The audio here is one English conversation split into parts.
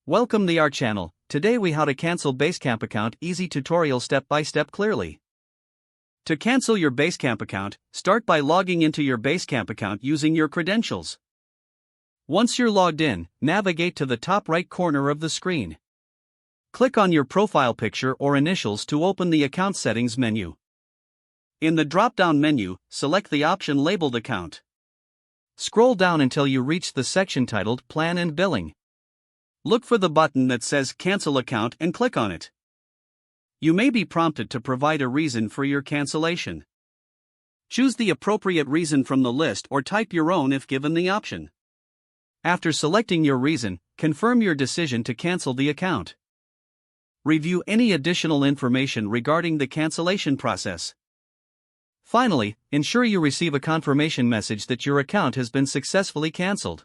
Welcome to our channel. Today we how to cancel Basecamp account easy tutorial step by step clearly. To cancel your Basecamp account, start by logging into your Basecamp account using your credentials. Once you're logged in, navigate to the top right corner of the screen. Click on your profile picture or initials to open the account settings menu. In the drop-down menu, select the option labeled account. Scroll down until you reach the section titled Plan and Billing. Look for the button that says Cancel Account and click on it. You may be prompted to provide a reason for your cancellation. Choose the appropriate reason from the list or type your own if given the option. After selecting your reason, confirm your decision to cancel the account. Review any additional information regarding the cancellation process. Finally, ensure you receive a confirmation message that your account has been successfully canceled.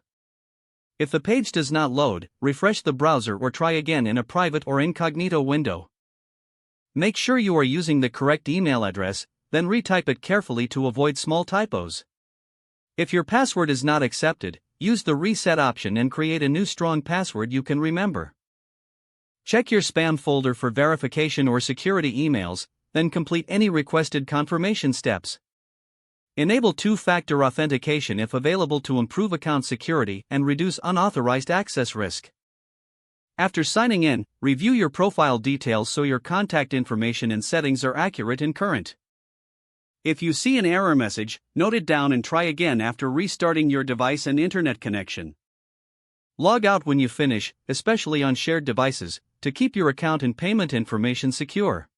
If the page does not load, refresh the browser or try again in a private or incognito window. Make sure you are using the correct email address, then retype it carefully to avoid small typos. If your password is not accepted, use the reset option and create a new strong password you can remember. Check your spam folder for verification or security emails, then complete any requested confirmation steps. Enable two-factor authentication if available to improve account security and reduce unauthorized access risk. After signing in, review your profile details so your contact information and settings are accurate and current. If you see an error message, note it down and try again after restarting your device and internet connection. Log out when you finish, especially on shared devices, to keep your account and payment information secure.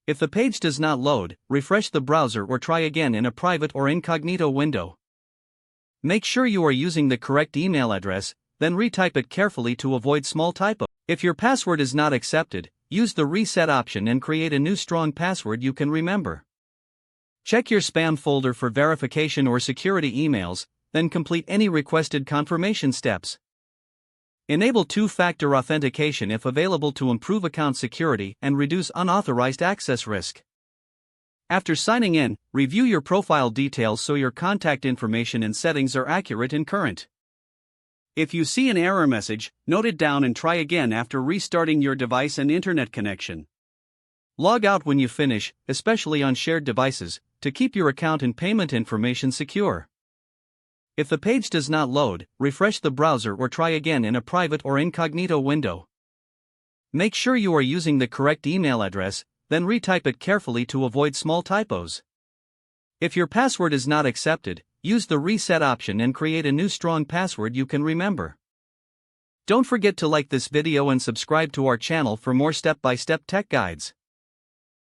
If the page does not load, refresh the browser or try again in a private or incognito window. Make sure you are using the correct email address, then retype it carefully to avoid small typos. If your password is not accepted, use the reset option and create a new strong password you can remember. Check your spam folder for verification or security emails, then complete any requested confirmation steps. Enable two-factor authentication if available to improve account security and reduce unauthorized access risk. After signing in, review your profile details so your contact information and settings are accurate and current. If you see an error message, note it down and try again after restarting your device and internet connection. Log out when you finish, especially on shared devices, to keep your account and payment information secure. If the page does not load, refresh the browser or try again in a private or incognito window. Make sure you are using the correct email address, then retype it carefully to avoid small typos. If your password is not accepted, use the reset option and create a new strong password you can remember. Don't forget to like this video and subscribe to our channel for more step-by-step tech guides.